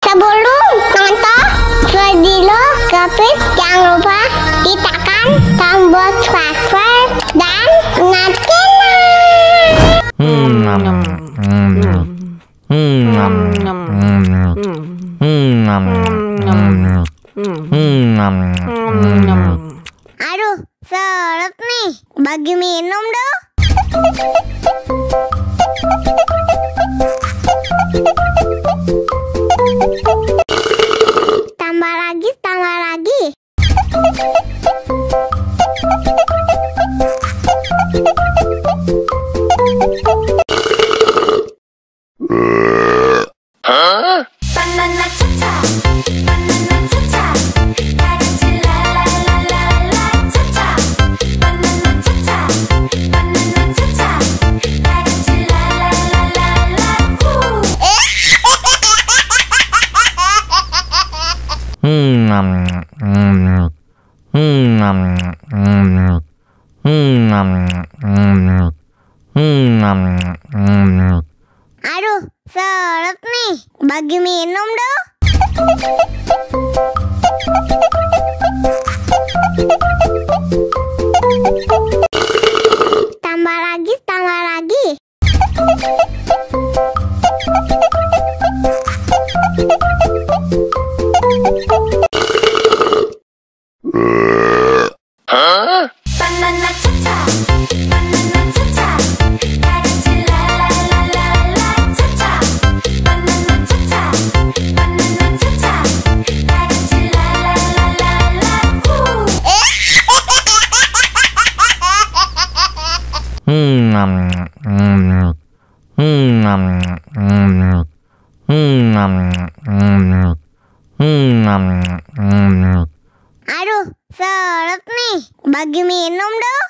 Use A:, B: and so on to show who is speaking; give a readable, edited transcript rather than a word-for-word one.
A: Sebelum nonton video Gapit, jangan lupa tekan tombol subscribe dan Aduh, seret nih, bagi minum dong. Tambah lagi, tambah lagi.
B: Banana cha-cha, banana cha-cha, gaji la la la la la cha-cha. Banana cha-cha, banana cha-cha, gaji la la la la la woo.
A: Aduh, seret nih, bagi minum dong. Tambah lagi, tambah lagi.
B: Banana cha-cha, banana cha-cha, gaji la la la la la cha-cha. Banana cha-cha, banana cha-cha, gaji la la la la la woo.
A: Aduh, seret nih, bagi minum dong.